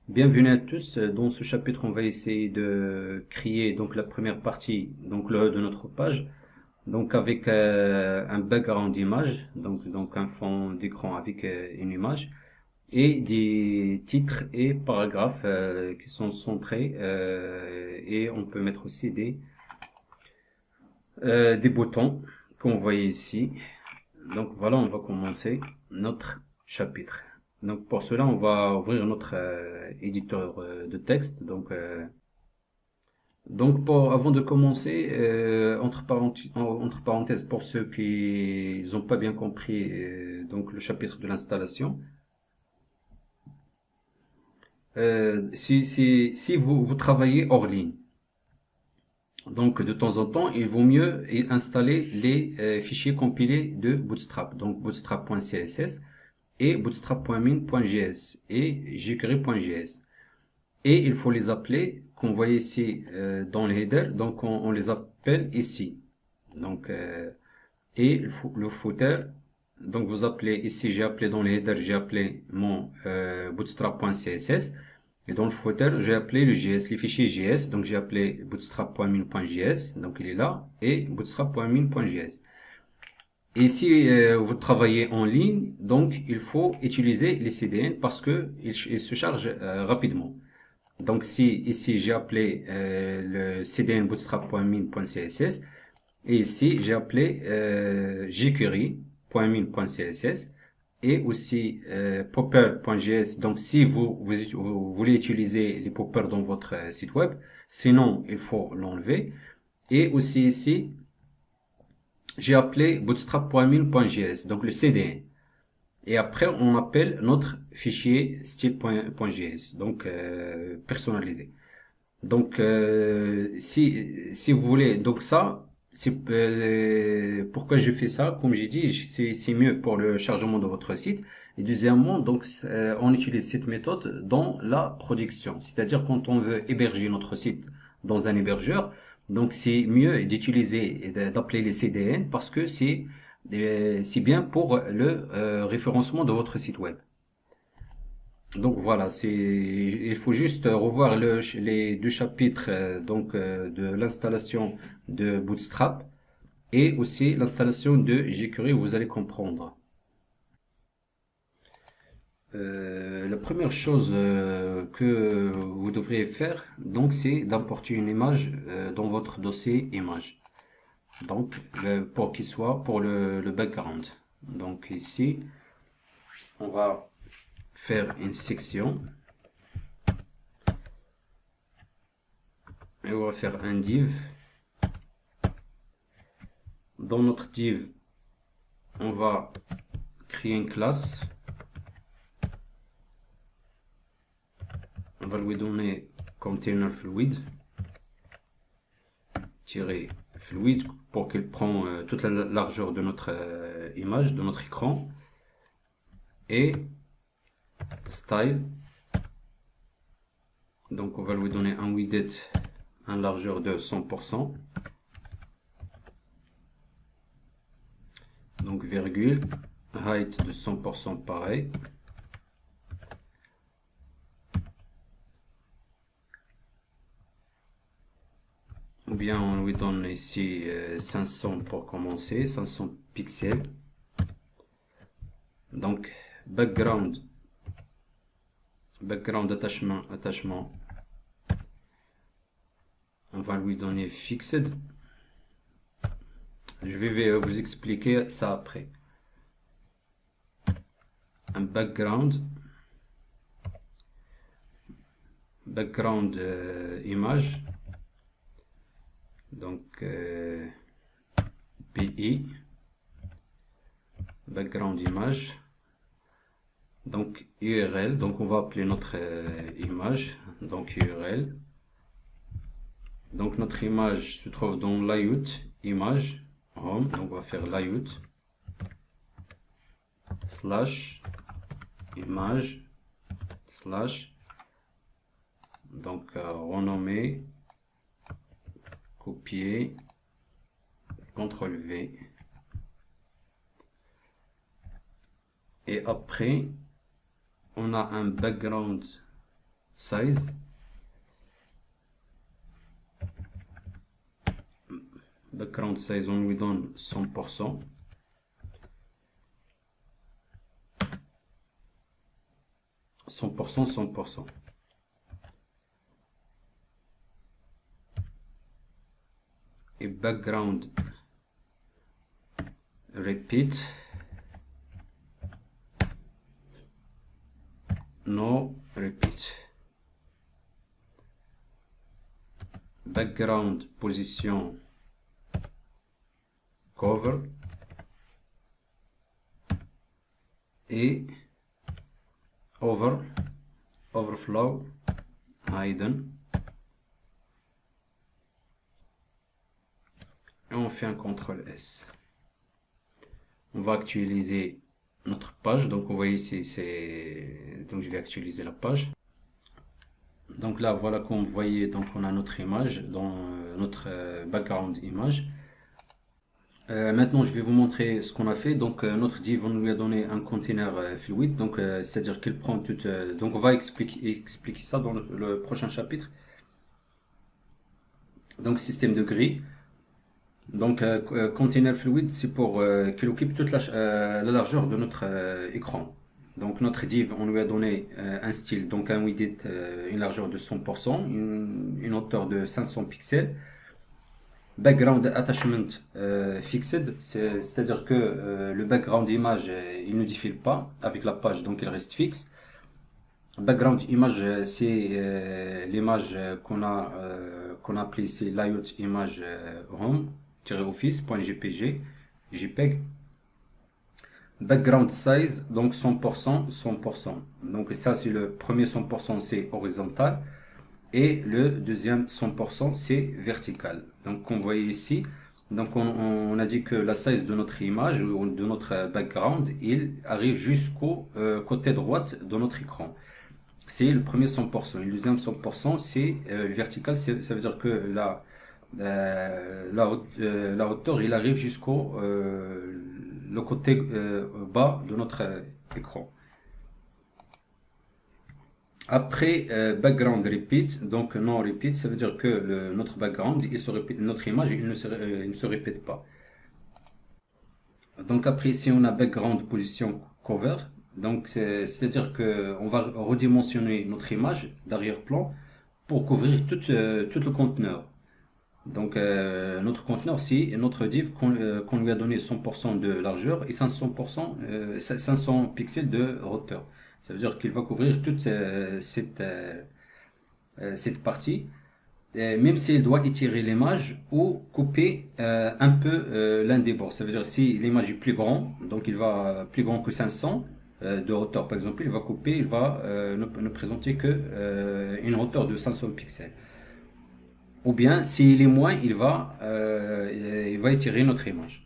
Bienvenue à tous. Dans ce chapitre, on va essayer de créer donc la première partie, donc le haut de notre page, donc avec un background d'image, donc un fond d'écran avec une image et des titres et paragraphes qui sont centrés et on peut mettre aussi des boutons qu'on voit ici. Donc voilà, on va commencer notre chapitre. Donc pour cela, on va ouvrir notre éditeur de texte. Avant de commencer, entre parenthèses, pour ceux qui n'ont pas bien compris donc le chapitre de l'installation, si vous travaillez hors ligne, donc de temps en temps, il vaut mieux installer les fichiers compilés de Bootstrap, donc bootstrap.css et bootstrap.min.js et jQuery.js. Et il faut les appeler, qu'on voit ici dans le header, donc on les appelle ici. Donc, et le footer, donc vous appelez ici, j'ai appelé dans le header, j'ai appelé mon bootstrap.css. Et dans le footer, j'ai appelé le JS, les fichiers JS, donc j'ai appelé bootstrap.min.js, donc il est là, et bootstrap.min.js. Et si vous travaillez en ligne, donc il faut utiliser les CDN parce que ils se chargent rapidement. Donc si ici j'ai appelé le CDN bootstrap.min.css et ici j'ai appelé jQuery.min.css et aussi popper.js. Donc si vous voulez utiliser les poppers dans votre site web, sinon il faut l'enlever. Et aussi ici j'ai appelé bootstrap.min.js, donc le CDN. Et après, on appelle notre fichier style.js, donc personnalisé. Donc, si vous voulez, donc ça, pourquoi je fais ça? Comme j'ai dit, c'est mieux pour le chargement de votre site. Et deuxièmement, donc, on utilise cette méthode dans la production. C'est-à-dire quand on veut héberger notre site dans un hébergeur, donc c'est mieux d'utiliser et d'appeler les CDN parce que c'est bien pour le référencement de votre site web. Donc voilà, il faut juste revoir les deux chapitres de l'installation de Bootstrap et aussi l'installation de jQuery, vous allez comprendre. La première chose que vous devriez faire, donc, c'est d'importer une image dans votre dossier image. Donc, pour qu'il soit pour le background. Donc ici, on va faire une section et on va faire un div. Dans notre div, on va créer une classe. On va lui donner container fluid fluid pour qu'il prend toute la largeur de notre image, de notre écran. Et style. Donc on va lui donner un width, une largeur de 100%. Donc virgule, height de 100% pareil. Ou bien on lui donne ici 500 pour commencer, 500 pixels. Donc background attachement, on va lui donner fixed. Je vais vous expliquer ça après. Un background image, donc PI background image, donc URL, donc on va appeler notre image, donc URL. Donc notre image se trouve dans layout image home, donc on va faire layout slash image slash, donc renommer, copier, CTRL V, et après on a un background size, background size, on lui donne 100%. Et background repeat, no repeat. Background position cover et overflow hidden. Et on fait un CTRL S. On va actualiser notre page. Donc vous voyez ici, donc je vais actualiser la page. Donc là, voilà, comme vous voyez, donc on a notre image dans notre background image. Maintenant, je vais vous montrer ce qu'on a fait. Donc notre div, on lui a donné un container fluid. Donc c'est-à-dire qu'il prend toute. Donc on va expliquer ça dans le prochain chapitre. Donc système de grille. Donc container fluid, c'est pour qu'il occupe toute la largeur de notre écran. Donc notre div, on lui a donné un style, donc un width, une largeur de 100%, une hauteur de 500 pixels. Background attachment fixed, c'est-à-dire que le background image, il ne défile pas avec la page, donc il reste fixe. Background image, c'est l'image qu'on a appelée ici layout image home-office.jpg, JPEG. Background size, donc 100%, 100%. Donc ça, c'est le premier 100%, c'est horizontal. Et le deuxième 100%, c'est vertical. Donc, comme vous voyez ici, donc on a dit que la size de notre image ou de notre background, il arrive jusqu'au côté droite de notre écran. C'est le premier 100%. Et le deuxième 100%, c'est vertical. Ça veut dire que la hauteur, il arrive jusqu'au le côté bas de notre écran. Après background repeat, donc non repeat, ça veut dire que notre background, notre image, il ne se répète pas. Donc après ici on a background position cover, donc c'est-à-dire que on va redimensionner notre image d'arrière-plan pour couvrir tout le conteneur. Donc notre conteneur, c'est notre div qu'on lui a donné 100% de largeur et 500 pixels de hauteur. Ça veut dire qu'il va couvrir toute cette partie, même s'il doit étirer l'image ou couper un peu l'un des bords. Ça veut dire si l'image est plus grande, donc il va plus grand que 500 de hauteur par exemple, il va couper, il va ne présenter que une hauteur de 500 pixels. Ou bien s'il est moins, il va étirer notre image.